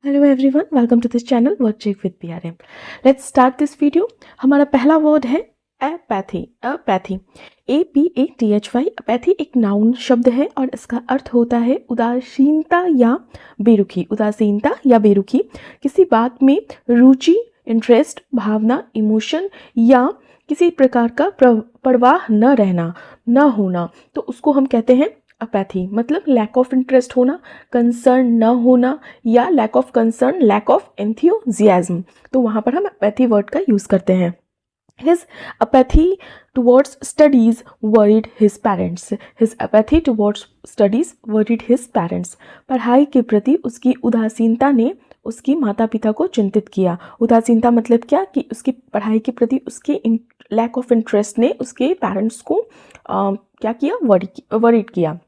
Hello everyone, welcome to this channel word check with PRM. Let's start this video. हमारा पहला word है apathy. Apathy, APATHY। Apathy एक noun शब्द है और इसका अर्थ होता है उदासीनता या बेरुखी। उदासीनता या बेरुखी, किसी बात में रुचि, इंटरेस्ट, भावना, इमोशन या किसी प्रकार का परवाह न रहना, न होना, तो उसको हम कहते हैं अपैथी। मतलब लैक ऑफ इंटरेस्ट होना, कंसर्न न होना, या lack of concern, lack of enthusiasm, तो वहाँ पर हम अपैथी वर्ड का यूज़ करते हैं। His apathy towards studies worried his parents. His apathy towards studies worried his parents. पढ़ाई के प्रति उसकी उदासीनता ने उसकी माता पिता को चिंतित किया। उदासीनता मतलब क्या कि उसकी पढ़ाई के प्रति उसके लैक ऑफ इंटरेस्ट ने उसके पेरेंट्स को क्या किया, वरीड किया।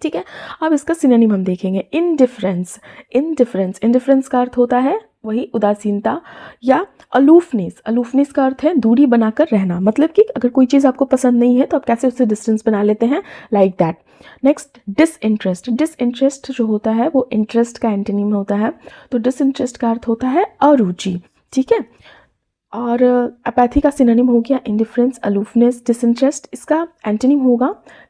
ठीक है, अब इसका सिनोनिम हम देखेंगे। इनडिफरेंस। इनडिफरेंस, इनडिफरेंस का अर्थ होता है वही उदासीनता या अलूफनेस। अलूफनेस का अर्थ है दूरी बनाकर रहना। मतलब कि अगर कोई चीज़ आपको पसंद नहीं है तो आप कैसे उससे डिस्टेंस बना लेते हैं, like that. Next, disinterest. Disinterest जो होता है वो इंटरेस्ट का एंटोनिम होता है, तो डिसइंटरेस्ट का अर्थ होता है अरुचि। ठीक है, और अपैथी का सिनोनिम हो गया इंडिफरेंस, अलूफनेस, डिसइंटरेस्ट। इसका एंटोनिम होगा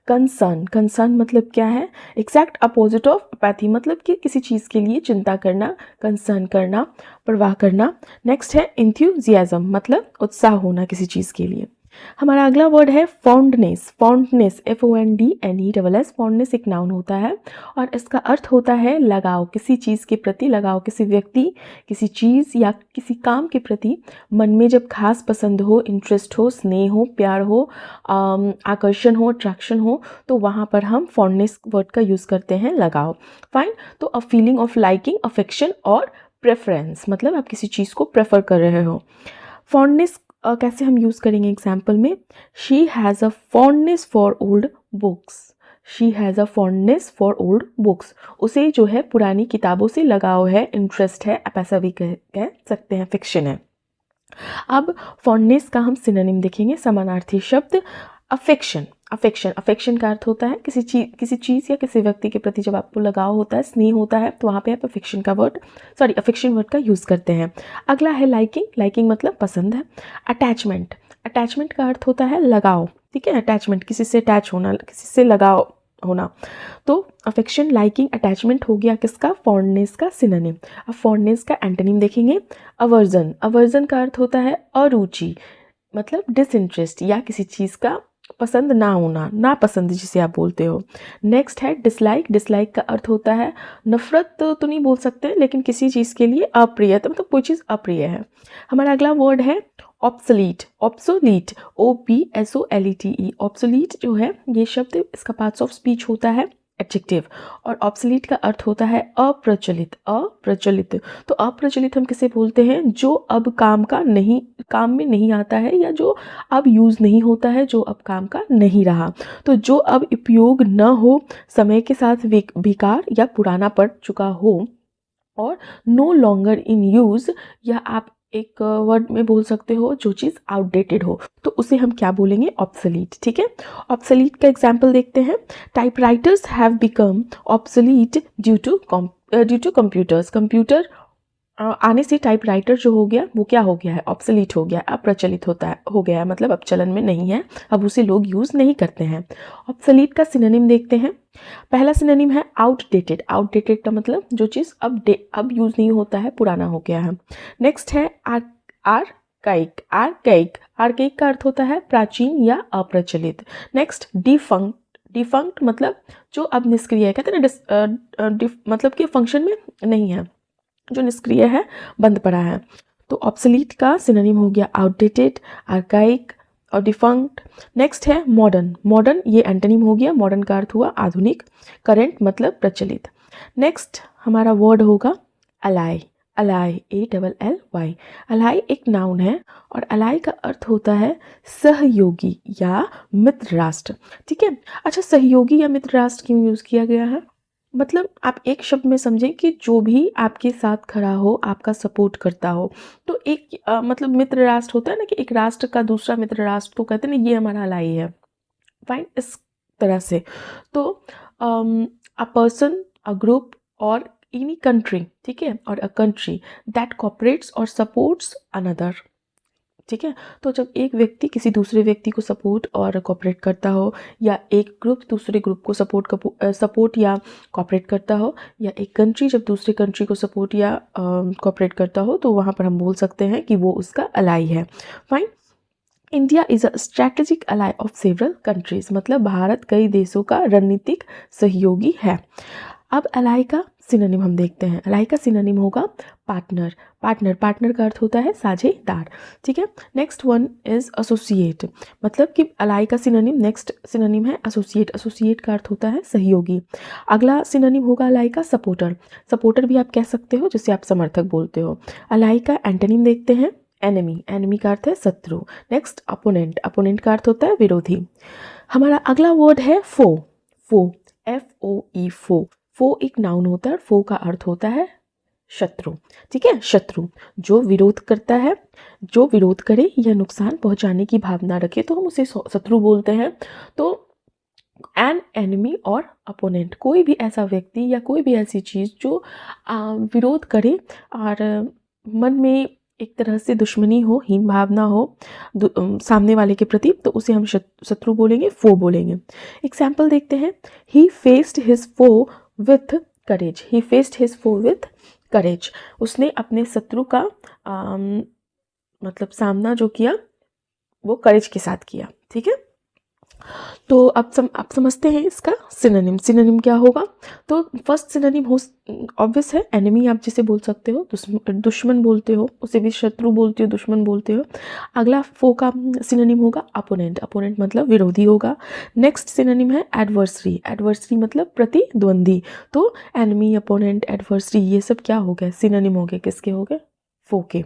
कंसर्न। कंसर्न मतलब क्या है, एग्जैक्ट अपोजिट ऑफ अपैथी, मतलब कि किसी चीज़ के लिए चिंता करना, कंसर्न करना, परवाह करना। नेक्स्ट है एंथुजियाज्म, मतलब उत्साह होना किसी चीज़ के लिए। हमारा अगला वर्ड है फॉन्डनेस। Fondness, FONDNESS। फॉन्डनेस एक नाउन होता है और इसका अर्थ होता है लगाव, किसी चीज़ के प्रति लगाव, किसी व्यक्ति, किसी चीज़ या किसी काम के प्रति मन में जब खास पसंद हो, इंटरेस्ट हो, स्नेह हो, प्यार हो, आकर्षण हो, अट्रैक्शन हो, तो वहाँ पर हम फॉन्डनेस वर्ड का यूज़ करते हैं, लगाव। फाइन, तो a feeling of liking, affection और प्रेफरेंस, मतलब आप किसी चीज़ को प्रेफर कर रहे हो। फॉन्डनेस कैसे हम यूज़ करेंगे एग्जाम्पल में, she has a fondness for old books. She has a fondness for old books, उसे जो है पुरानी किताबों से लगाव है, इंटरेस्ट है, आप ऐसा भी कह सकते हैं, फिक्शन है। अब फॉन्डनेस का हम सिनोनिम देखेंगे, समानार्थी शब्द अफेक्शन। अफेक्शन, अफेक्शन का अर्थ होता है किसी चीज़ या किसी व्यक्ति के प्रति जब आपको लगाव होता है, स्नेह होता है, तो वहाँ पे आप अफेक्शन वर्ड का यूज़ करते हैं। अगला है लाइकिंग। लाइकिंग मतलब पसंद है। अटैचमेंट, अटैचमेंट का अर्थ होता है लगाव। ठीक है, अटैचमेंट किसी से अटैच होना, किसी से लगाव होना। तो अफेक्शन, लाइकिंग, अटैचमेंट हो गया किसका, फॉन्डनेस का सिनोनिम। अब फॉन्डनेस का एंटोनिम देखेंगे, अवर्जन। अवर्जन का अर्थ होता है अरुचि, मतलब डिसइंटरेस्ट या किसी चीज़ का पसंद ना होना, नापसंद जिसे आप बोलते हो। नेक्स्ट है डिसलाइक। डिसलाइक का अर्थ होता है नफरत तो नहीं बोल सकते, लेकिन किसी चीज़ के लिए अप्रिय, मतलब कोई चीज़ अप्रिय है। हमारा अगला वर्ड है ऑब्सोलीट। Obsolete, OBSOLETE। ऑब्सोलीट जो है ये शब्द, इसका पार्ट्स ऑफ स्पीच होता है एडजेक्टिव, और ऑब्सोलीट का अर्थ होता है अप्रचलित। अप्रचलित, तो अप्रचलित हम किसे बोलते हैं, जो अब काम में नहीं आता है, या जो अब यूज़ नहीं होता है, जो अब काम का नहीं रहा, तो जो अब उपयोग न हो, समय के साथ बेकार या पुराना पड़ चुका हो, और नो लॉन्गर इन यूज़, या आप एक वर्ड में बोल सकते हो जो चीज़ आउटडेटेड हो, तो उसे हम क्या बोलेंगे, ऑब्सोलीट। ठीक है, ऑब्सोलीट का एग्जाम्पल देखते हैं। Typewriters have become obsolete due to computers. Computer आने से टाइपराइटर जो हो गया वो क्या हो गया है, ऑब्सोलीट हो गया, अप्रचलित हो गया है, मतलब अब चलन में नहीं है, अब उसे लोग यूज़ नहीं करते हैं। ऑब्सोलीट का सिनोनिम देखते हैं। पहला सिनोनिम है आउटडेटेड। आउटडेटेड का मतलब जो चीज़ अब यूज़ नहीं होता है, पुराना हो गया है। नेक्स्ट है आर्काइक। आर्काइक, आर्काइक का अर्थ होता है प्राचीन या अप्रचलित। Next defunct. डिफंक्ट मतलब जो अब निष्क्रिय है, कहते हैं ना, मतलब कि फंक्शन में नहीं है, जो निष्क्रिय है, बंद पड़ा है। तो ऑब्सोलीट का सिनोनिम हो गया आउटडेटेड, आर्काइक और डिफंक्ट। नेक्स्ट है मॉडर्न। मॉडर्न ये एंटोनिम हो गया, मॉडर्न का अर्थ हुआ आधुनिक, करंट मतलब प्रचलित। नेक्स्ट हमारा वर्ड होगा अलाई। अलाई, ALLY। अलाई एक नाउन है और अलाई का अर्थ होता है सहयोगी या मित्र राष्ट्र। ठीक है, अच्छा, सहयोगी या मित्र राष्ट्र क्यों यूज़ किया गया है, मतलब आप एक शब्द में समझें कि जो भी आपके साथ खड़ा हो, आपका सपोर्ट करता हो, तो एक मतलब मित्र राष्ट्र होता है ना, कि एक राष्ट्र का दूसरा मित्र राष्ट्र, तो कहते हैं ना ये हमारा अलाई है। फाइन, इस तरह से तो अ पर्सन, अ ग्रुप और एनी कंट्री, ठीक है, और अ कंट्री दैट कोऑपरेट्स और सपोर्ट्स अनदर, ठीक है। तो जब एक व्यक्ति किसी दूसरे व्यक्ति को सपोर्ट और कोऑपरेट करता हो, या एक ग्रुप दूसरे ग्रुप को सपोर्ट या कोऑपरेट करता हो, या एक कंट्री जब दूसरे कंट्री को सपोर्ट या कोऑपरेट करता हो, तो वहाँ पर हम बोल सकते हैं कि वो उसका अलाई है। Fine. India is a strategic ally of several countries, मतलब भारत कई देशों का रणनीतिक सहयोगी है। अब अलाई का सिनोनिम हम देखते हैं। अलाई का सिनोनिम होगा पार्टनर। पार्टनर का अर्थ होता है साझेदार, ठीक है। नेक्स्ट वन इज एसोसिएट, मतलब कि अलाई का सिनोनिम, नेक्स्ट सिनोनिम है एसोसिएट। एसोसिएट का अर्थ होता है सहयोगी। अगला सिनोनिम होगा अलाई का सपोर्टर। सपोर्टर भी आप कह सकते हो, जिसे आप समर्थक बोलते हो। अलाई का एंटोनिम देखते हैं, एनिमी। एनिमी का अर्थ है शत्रु। Next opponent. अपोनेंट का अर्थ होता है विरोधी। हमारा अगला वर्ड है फो। फो, FOE, फो। फो एक नाउन होता है, फो का अर्थ होता है शत्रु, ठीक है। शत्रु जो विरोध करता है, जो विरोध करे या नुकसान पहुंचाने की भावना रखे, तो हम उसे शत्रु बोलते हैं। तो एन एनिमी और अपोनेंट, कोई भी ऐसा व्यक्ति या कोई भी ऐसी चीज़ जो विरोध करे और मन में एक तरह से दुश्मनी हो, हीन भावना हो सामने वाले के प्रति, तो उसे हम शत्रु बोलेंगे, फो बोलेंगे। एग्जाम्पल देखते हैं। He faced his foe with courage. He faced his foe with courage, उसने अपने शत्रु का मतलब सामना जो किया वो करेज के साथ किया, ठीक है। तो अब आप समझते हैं इसका सिनोनिम। सिनोनिम क्या होगा? तो फर्स्ट सिनोनिम हो ऑब्वियस है, एनिमी आप जिसे बोल सकते हो, दुश्मन बोलते हो, उसे भी शत्रु बोलते हो, दुश्मन बोलते हो। अगला फो का सिनोनिम होगा अपोनेंट। अपोनेंट मतलब विरोधी होगा। नेक्स्ट सिनोनिम है एडवर्सरी। एडवर्सरी मतलब प्रतिद्वंदी। तो एनिमी, अपोनेंट, एडवर्सरी, ये सब क्या हो गए? सिनोनिम हो गए। किसके हो गए? फो के।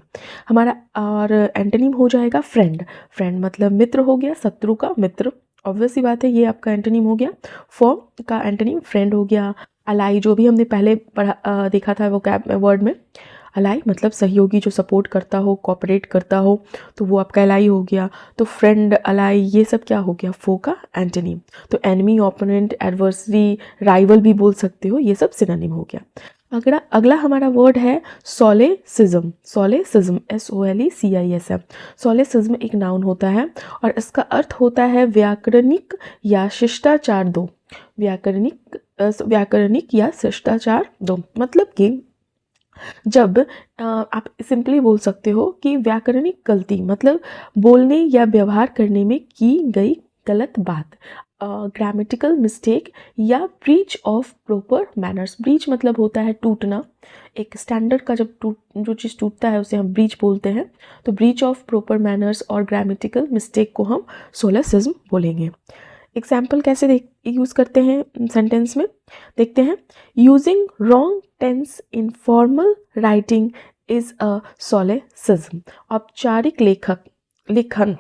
हमारा और एंटोनिम हो जाएगा फ्रेंड। फ्रेंड मतलब मित्र हो गया, शत्रु का मित्र, ऑब्वियस सी बात है, ये आपका एंटोनिम हो गया। फो का एंटोनिम फ्रेंड हो गया। अलाई जो भी हमने पहले देखा था वो कैब वर्ड में, अलाई मतलब सहयोगी, जो सपोर्ट करता हो, कोऑपरेट करता हो, तो वो आपका अलाई हो गया। तो फ्रेंड, अलाई, ये सब क्या हो गया? फो का एंटोनिम। तो एनिमी, ओपोनेंट, एडवर्सरी, राइवल भी बोल सकते हो, ये सब सिनोनिम हो गया। अगला हमारा वर्ड है सोलेसिज्म। सोलेसिज्म, SOLECISM। सोलेसिज्म एक नाउन होता है और इसका अर्थ होता है व्याकरणिक या शिष्टाचार दो। व्याकरणिक या शिष्टाचार दो, मतलब कि जब आप सिंपली बोल सकते हो कि व्याकरणिक गलती मतलब बोलने या व्यवहार करने में की गई गलत बात, ग्रामेटिकल मिस्टेक या breach of proper manners. Breach मतलब होता है टूटना, एक स्टैंडर्ड का जब जो चीज़ टूटता है उसे हम ब्रीच बोलते हैं। तो ब्रीच ऑफ प्रॉपर मैनर्स और ग्रामेटिकल मिस्टेक को हम सोलेसिज्म बोलेंगे। एग्जाम्पल कैसे यूज़ करते हैं सेंटेंस में, देखते हैं। Using wrong tense in formal writing is a solecism. औपचारिक लेखन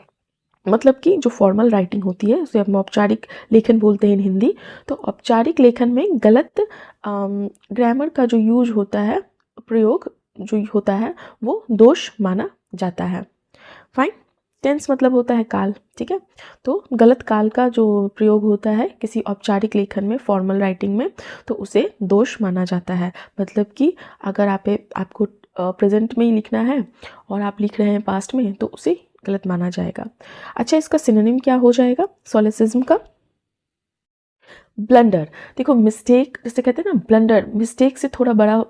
मतलब कि जो फॉर्मल राइटिंग होती है उसे हम औपचारिक लेखन बोलते हैं इन हिंदी। तो औपचारिक लेखन में गलत ग्रामर का जो यूज होता है, प्रयोग जो होता है, वो दोष माना जाता है। फाइन। टेंस मतलब होता है काल, ठीक है। तो गलत काल का जो प्रयोग होता है किसी औपचारिक लेखन में, फॉर्मल राइटिंग में, तो उसे दोष माना जाता है। मतलब कि अगर आपको प्रेजेंट में ही लिखना है और आप लिख रहे हैं पास्ट में, तो उसे गलत माना जाएगा। अच्छा, इसका सिनोनिम क्या हो जाएगा सोलेसिज्म का? ब्लंडर। देखो मिस्टेक जैसे कहते हैं ना, ब्लंडर, मिस्टेक से थोड़ा बड़ा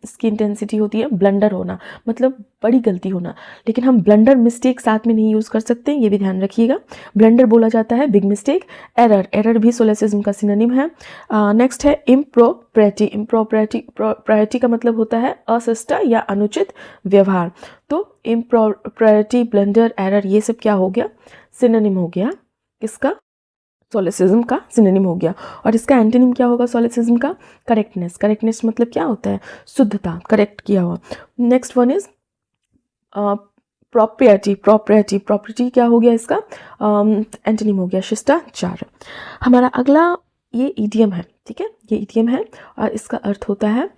इसकी इंटेंसिटी होती है। ब्लंडर होना मतलब बड़ी गलती होना, लेकिन हम ब्लंडर मिस्टेक साथ में नहीं यूज़ कर सकते, ये भी ध्यान रखिएगा। ब्लंडर बोला जाता है बिग मिस्टेक। एरर भी सोलेसिज्म का सिनोनिम है। नेक्स्ट है इम्प्रोप्रिटी। इम्प्रोप्रिटी का मतलब होता है अशिष्ट या अनुचित व्यवहार। तो इम्प्रोप्रिटी, ब्लंडर, एरर, ये सब क्या हो गया? सिनोनिम हो गया इसका, सोलेसिज्म का सिनोनिम हो गया। और इसका एंटोनिम क्या होगा सोलेसिज्म का? करेक्टनेस। करेक्टनेस मतलब क्या होता है? शुद्धता, करेक्ट किया हुआ। Next one is property. Property क्या हो गया इसका? एंटोनिम हो गया शिष्टाचार। हमारा अगला ये ईडियम है, ठीक है, ये इडियम है और इसका अर्थ होता है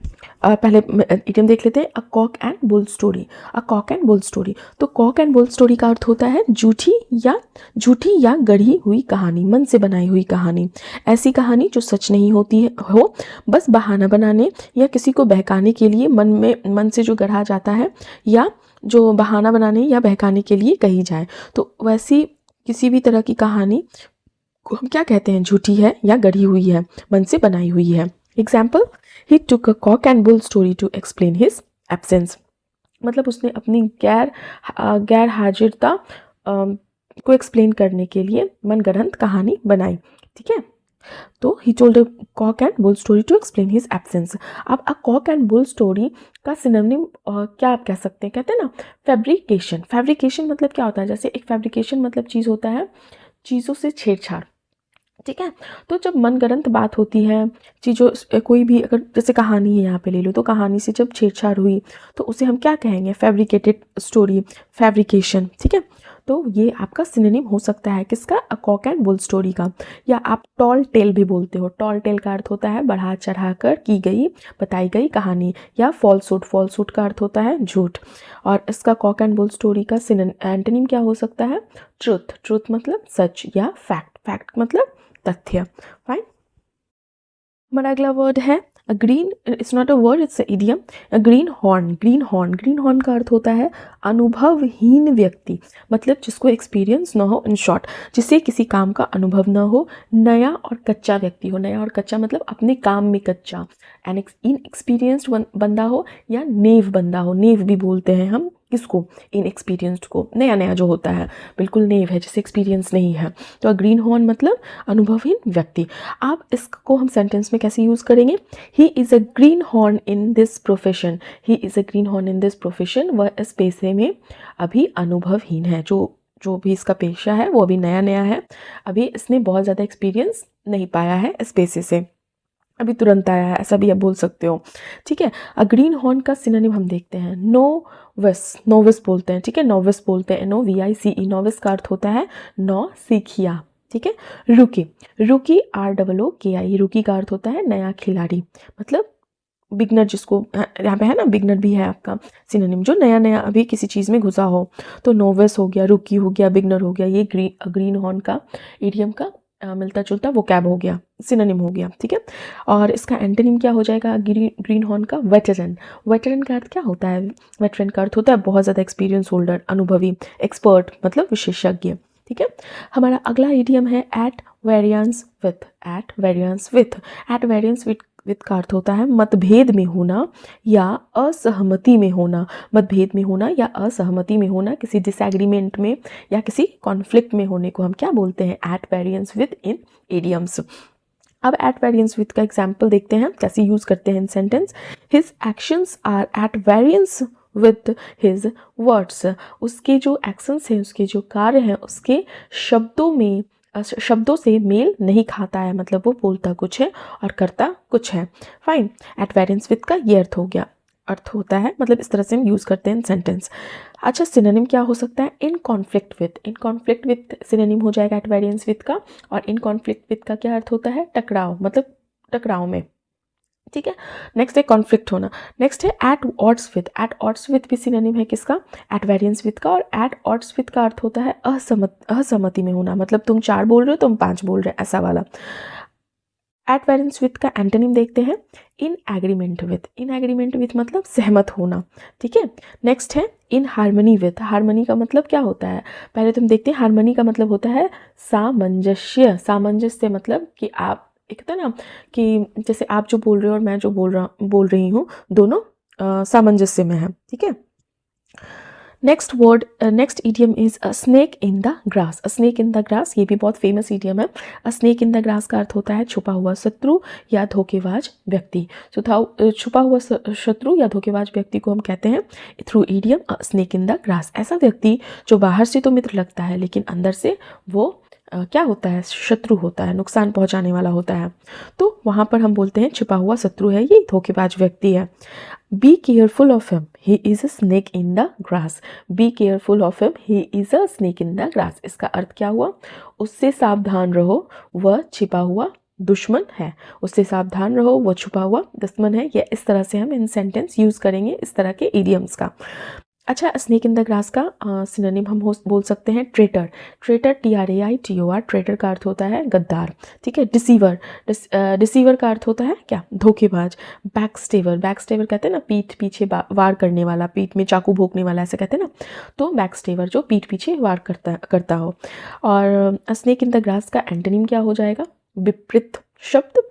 पहले इडियम देख लेते हैं, a cock and bull story. A cock and bull story, तो कॉक एंड बुल स्टोरी का अर्थ होता है झूठी या गढ़ी हुई कहानी, मन से बनाई हुई कहानी, ऐसी कहानी जो सच नहीं होती है हो, बस बहाना बनाने या किसी को बहकाने के लिए मन से जो गढ़ा जाता है, या जो बहाना बनाने या बहकाने के लिए कही जाए। तो वैसी किसी भी तरह की कहानी को हम क्या कहते हैं, झूठी है या गढ़ी हुई है, मन से बनाई हुई है। Example, he took a cock and bull story to explain his absence, मतलब उसने अपनी गैर हाजिरता को एक्सप्लेन करने के लिए मनगढ़ंत कहानी बनाई। ठीक है, तो he told a cock and bull story to explain his absence. अब a cock and bull story का सिनोनिम क्या आप कह सकते हैं, कहते हैं ना फैब्रिकेशन। फैब्रिकेशन मतलब क्या होता है, जैसे एक फैब्रिकेशन मतलब चीज़ होता है चीज़ों से छेड़छाड़। ठीक है, तो जब मनगढ़ंत बात होती है चीज़ों कोई भी, अगर जैसे कहानी है यहाँ पे ले लो, तो कहानी से जब छेड़छाड़ हुई तो उसे हम क्या कहेंगे, फैब्रिकेटेड स्टोरी, फैब्रिकेशन। ठीक है, तो ये आपका सिनोनिम हो सकता है किसका, अ कॉक एंड बुल स्टोरी का। या आप टॉल टेल भी बोलते हो, टॉल टेल का अर्थ होता है बढ़ा चढ़ा कर की गई बताई गई कहानी। या फॉल्सूट, फॉल्सूट का अर्थ होता है झूठ। और इसका कॉक एंड बुल स्टोरी का एंटोनिम क्या हो सकता है, ट्रुथ, ट्रुथ मतलब सच, या फैक्ट, फैक्ट मतलब तथ्य। फाइन, हमारा अगला वर्ड है a green, it's not a word, it's a idiom, a greenhorn. Greenhorn, greenhorn का अर्थ होता है अनुभवहीन व्यक्ति, मतलब जिसको एक्सपीरियंस ना हो, इन शॉर्ट जिसे किसी काम का अनुभव ना हो, नया और कच्चा व्यक्ति हो। नया और कच्चा मतलब अपने काम में कच्चा, एन इनएक्सपीरियंस्ड बंदा हो, या नेव बंदा हो। नेव भी बोलते हैं हम किसको, इनएक्सपीरियंस्ड को, नया नया जो होता है, बिल्कुल नेव है जिसे एक्सपीरियंस नहीं है। तो ग्रीन हॉर्न मतलब अनुभवहीन व्यक्ति। आप इसको हम सेंटेंस में कैसे यूज़ करेंगे, he is a green horn in this profession. He is a green horn in this profession, वह इस पेशे में अभी अनुभवहीन है। जो भी इसका पेशा है वो अभी नया नया है, अभी इसने बहुत ज़्यादा एक्सपीरियंस नहीं पाया है इस पेशे से, अभी तुरंत आया है, ऐसा भी आप बोल सकते हो। ठीक है, अ ग्रीन हॉर्न का सिनोनिम हम देखते हैं, नोविस, नोविस बोलते हैं। ठीक है, नोविस बोलते हैं, NOVICE। नोविस का अर्थ होता है नौ सीखिया। ठीक है, रूकी, रूकी ROOKI, रूकी का अर्थ होता है नया खिलाड़ी, मतलब बिगनर, जिसको यहाँ पे है ना, बिगनर भी है आपका सिनोनिम, जो नया नया अभी किसी चीज़ में घुसा हो। तो नोविस हो गया, रूकी हो गया, बिगनर हो गया, ये ग्रीन हॉर्न का इडियम का मिलता जुलता वो कैब हो गया, सिनोनिम हो गया। ठीक है, और इसका एंटोनिम क्या हो जाएगा ग्रीन हॉर्न का, वेटरन। वेटरन का अर्थ क्या होता है, वेटरन का अर्थ होता है बहुत ज़्यादा एक्सपीरियंस होल्डर, अनुभवी, एक्सपर्ट मतलब विशेषज्ञ। ठीक है, हमारा अगला इडियम है at variance with. At variance with, at variance with का अर्थ होता है मतभेद में होना या असहमति में होना। मतभेद में होना या असहमति में होना, किसी डिसएग्रीमेंट में या किसी कॉन्फ्लिक्ट में होने को हम क्या बोलते हैं, at variance with in idioms. अब एट वेरियंस विथ का एग्जाम्पल देखते हैं कैसे यूज करते हैं in sentence. His actions are at variance with his words, उसके जो एक्शंस हैं, उसके जो कार्य हैं, उसके शब्दों से मेल नहीं खाता है, मतलब वो बोलता कुछ है और करता कुछ है। फाइन, एट वेरियंस विथ का ये अर्थ हो गया, अर्थ होता है, मतलब इस तरह से हम यूज़ करते हैं सेंटेंस। अच्छा, सिनोनिम क्या हो सकता है, in conflict with. In conflict with synonym हो जाएगा एट वेरियंस विथ का, और इन कॉन्फ्लिक्ट विथ का क्या अर्थ होता है, टकराव, मतलब टकराव में। ठीक है, नेक्स्ट है कॉन्फ्लिक्ट होना। नेक्स्ट है at odds with. At odds with भी सिनोनिम है किसका, एट वेरियंस विथ का, और एट ऑड्स विथ का अर्थ होता है असहमति में होना, मतलब तुम 4 बोल रहे हो तुम 5 बोल रहे हो, ऐसा वाला। एट वेरियंस विथ का एंटोनिम देखते हैं, in agreement with. In agreement with मतलब सहमत होना। ठीक है, नेक्स्ट है इन हार्मनी विथ। हार्मनी का मतलब क्या होता है, पहले तुम देखते हैं, हार्मनी का मतलब होता है सामंजस्य। सामंजस्य मतलब कि आप एक होता है ना कि जैसे आप जो बोल रहे हो और मैं जो बोल रही हूँ, दोनों सामंजस्य में है। ठीक है, next word, next idiom is a snake in the grass. A snake in the grass, ये भी बहुत फेमस इडियम है। अ स्नेक इन द ग्रास का अर्थ होता है छुपा हुआ शत्रु या धोखेबाज व्यक्ति। छुपा हुआ शत्रु या धोखेबाज व्यक्ति को हम कहते हैं through idiom a snake in the grass. ऐसा व्यक्ति जो बाहर से तो मित्र लगता है लेकिन अंदर से वो क्या होता है, शत्रु होता है, नुकसान पहुंचाने वाला होता है। तो वहाँ पर हम बोलते हैं छुपा हुआ शत्रु है, ये धोखेबाज व्यक्ति है। Be careful of him, he is a snake in the grass. Be careful of him, he is a snake in the grass. इसका अर्थ क्या हुआ, उससे सावधान रहो, वह छिपा हुआ दुश्मन है, उससे सावधान रहो, वो छुपा हुआ दुश्मन है। या इस तरह से हम इन सेंटेंस यूज़ करेंगे इस तरह के इडियम्स का। अच्छा, स्नेक इन द ग्रास का सिनोनिम हम बोल सकते हैं ट्रेटर। ट्रेटर TRAITOR, ट्रेटर का अर्थ होता है गद्दार। ठीक है। डिसीवर, डिसीवर का अर्थ होता है क्या, धोखेबाज। बैकस्टेबर, बैकस्टेबर कहते हैं ना पीठ पीछे वार करने वाला, पीठ में चाकू भोंकने वाला, ऐसे कहते हैं ना, तो बैकस्टेबर जो पीठ पीछे वार करता हो। और स्नेक इन द ग्रास का एंटोनिम क्या हो जाएगा, विपरीत शब्द,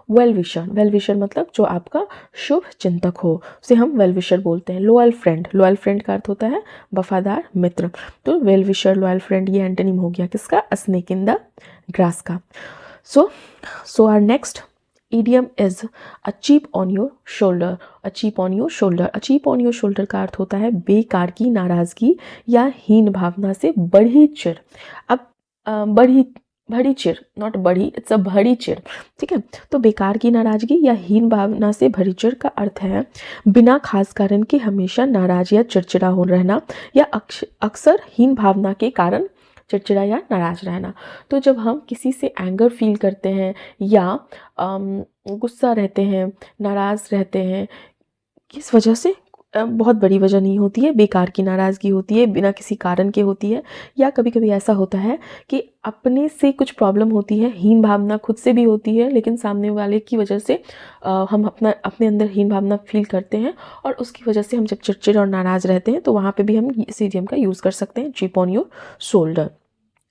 वेल विशर। वेल विशर मतलब जो आपका शुभ चिंतक हो, उसे हम वेल विशर बोलते हैं। लॉयल फ्रेंड, लॉयल फ्रेंड का अर्थ होता है वफादार मित्र। तो वेल विशर, लॉयल फ्रेंड, ये एंटोनिम हो गया किसका, स्नेक इन द ग्रास का। So our next idiom is a chip on your shoulder, a chip on your shoulder, a chip on your shoulder का अर्थ होता है बेकार की, नाराज़गी या हीन भावना से बढ़ी चिर। अब बड़ी चिर, नॉट बड़ी, इट्स अ बड़ी चिर। ठीक है। तो बेकार की नाराज़गी या हीन भावना से भरी चिर का अर्थ है बिना खास कारण के हमेशा नाराज या चिड़चिड़ा हो रहना, या अक्सर हीन भावना के कारण चिड़चिड़ा या नाराज रहना। तो जब हम किसी से एंगर फील करते हैं या गुस्सा रहते हैं, नाराज़ रहते हैं, किस वजह से, बहुत बड़ी वजह नहीं होती है, बेकार की नाराज़गी होती है, बिना किसी कारण के होती है, या कभी कभी ऐसा होता है कि अपने से कुछ प्रॉब्लम होती है, हीन भावना खुद से भी होती है, लेकिन सामने वाले की वजह से हम अपने अंदर हीन भावना फील करते हैं, और उसकी वजह से हम जब चिड़चिड़ और नाराज़ रहते हैं तो वहाँ पे भी हम इस इडियम का यूज़ कर सकते हैं, चिप ऑन योर शोल्डर।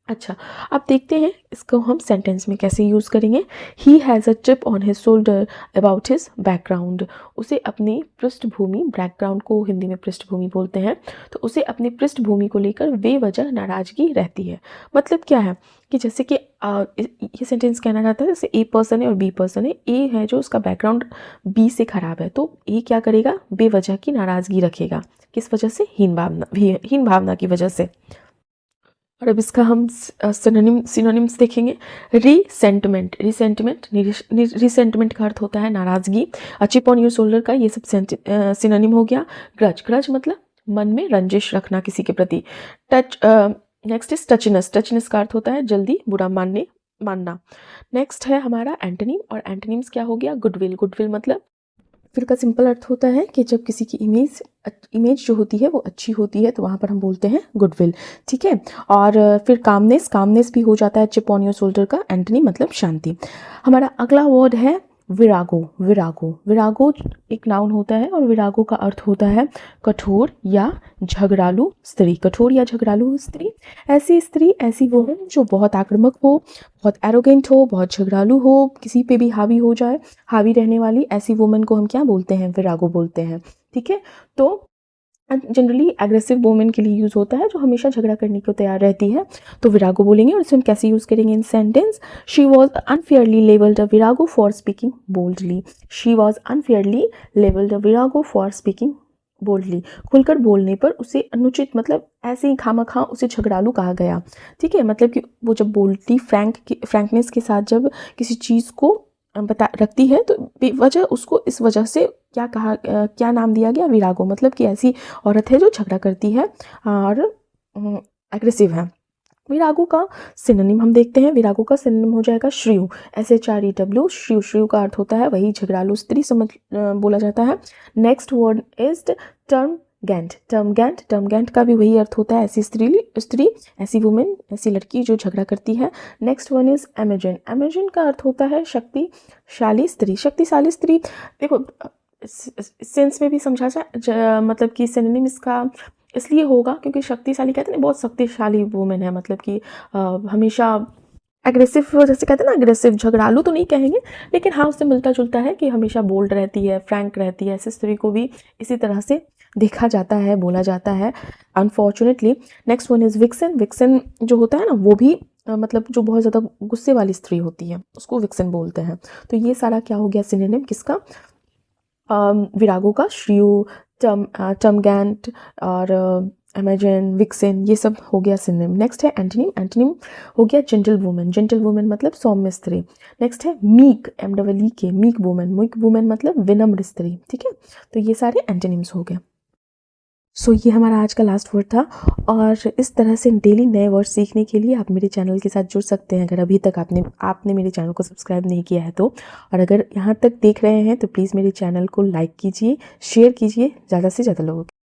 अच्छा, अब देखते हैं इसको हम सेंटेंस में कैसे यूज़ करेंगे। He has a chip on his shoulder about his background. उसे अपनी पृष्ठभूमि, बैकग्राउंड को हिंदी में पृष्ठभूमि बोलते हैं, तो उसे अपनी पृष्ठभूमि को लेकर बेवजह नाराज़गी रहती है। मतलब क्या है कि जैसे कि ये सेंटेंस कहना चाहता है जैसे ए पर्सन है और बी पर्सन है। ए है जो उसका बैकग्राउंड बी से ख़राब है, तो ए क्या करेगा, बेवजह की नाराज़गी रखेगा। किस वजह से, हीन भावना की वजह से। और अब इसका हम सिनोनिम्स देखेंगे। रिसेंटमेंट, रिसेंटमेंट का अर्थ होता है नाराज़गी। चिप ऑन योर शोल्डर का ये सब सिनोनिम हो गया। ग्रज, ग्रज मतलब मन में रंजिश रखना किसी के प्रति। टच, नेक्स्ट इज टचनेस, टचनेस का अर्थ होता है जल्दी बुरा मानना। नेक्स्ट है हमारा एंटोनिम, और एंटोनिम्स क्या हो गया, गुडविल। गुडविल मतलब, फिर का सिंपल अर्थ होता है कि जब किसी की इमेज जो होती है वो अच्छी होती है तो वहाँ पर हम बोलते हैं गुडविल। ठीक है। और फिर कामनेस, कामनेस भी हो जाता है चिप ऑन योर शोल्डर का एंटोनी, मतलब शांति। हमारा अगला वर्ड है विरागो। विरागो, विरागो एक नाउन होता है और विरागो का अर्थ होता है कठोर या झगड़ालू स्त्री। कठोर या झगड़ालू स्त्री, ऐसी वुमन जो बहुत आक्रामक हो, बहुत एरोगेंट हो, बहुत झगड़ालू हो, किसी पे भी हावी हो जाए, हावी रहने वाली ऐसी वुमन को हम क्या बोलते हैं, विरागो बोलते हैं। ठीक है। तो जनरली एग्रेसिव वुमेन के लिए यूज़ होता है जो हमेशा झगड़ा करने को तैयार रहती है, तो विरागो बोलेंगे। और इसे हम कैसे यूज़ करेंगे in sentence. She was unfairly labelled a virago for speaking boldly. She was unfairly labelled a virago for speaking boldly. खुलकर बोलने पर उसे अनुचित, मतलब ऐसे ही खामखा उसे झगड़ालू कहा गया। ठीक है। मतलब कि वो जब बोलती फ्रैंकनेस के साथ जब किसी चीज़ को रखती है तो बेवजह उसको इस वजह से क्या नाम दिया गया, विरागो। मतलब कि ऐसी औरत है जो झगड़ा करती है और एग्रेसिव है। विरागो का सिनोनिम हम देखते हैं। विरागो का सिनोनिम हो जाएगा श्रीयु, SHREW। श्रीयु, श्रीयु का अर्थ होता है वही झगड़ालू स्त्री समझ बोला जाता है। Next word is termagant. Termagant, termagant का भी वही अर्थ होता है ऐसी स्त्री, ऐसी वुमेन, ऐसी लड़की जो झगड़ा करती है। Next one is Amazon. Amazon का अर्थ होता है शक्तिशाली स्त्री। शक्तिशाली स्त्री, देखो सेंस में भी समझा जाए, मतलब कि सिनोनिम इसका इसलिए होगा क्योंकि शक्तिशाली कहते हैं बहुत शक्तिशाली वुमेन है, मतलब कि हमेशा एग्रेसिव, जैसे कहते हैं ना एग्रेसिव, झगड़ालू तो नहीं कहेंगे लेकिन हाँ उससे मिलता जुलता है कि हमेशा बोल्ड रहती है, फ्रैंक रहती है। ऐसी स्त्री को भी इसी तरह से देखा जाता है, बोला जाता है unfortunately. Next one is vixen. Vixen जो होता है ना वो भी मतलब जो बहुत ज़्यादा गुस्से वाली स्त्री होती है उसको विक्सन बोलते हैं। तो ये सारा क्या हो गया सिनोनिम किसका, विरागो का। श्रीयु, टर्मगैंट और एमेजन, विक्सन, ये सब हो गया सिनोनिम। नेक्स्ट है एंटोनिम। एंटोनिम हो गया जेंटल वुमेन। जेंटल वुमेन मतलब सौम्य स्त्री। नेक्स्ट है meek, MEEK, meek women. Meek women मतलब विनम्र स्त्री। ठीक है। तो ये सारे एंटोनिम्स हो गए। सो ये हमारा आज का लास्ट वर्ड था और इस तरह से डेली नए वर्ड सीखने के लिए आप मेरे चैनल के साथ जुड़ सकते हैं अगर अभी तक आपने मेरे चैनल को सब्सक्राइब नहीं किया है तो। और अगर यहाँ तक देख रहे हैं तो प्लीज़ मेरे चैनल को लाइक कीजिए, शेयर कीजिए ज़्यादा से ज़्यादा लोगों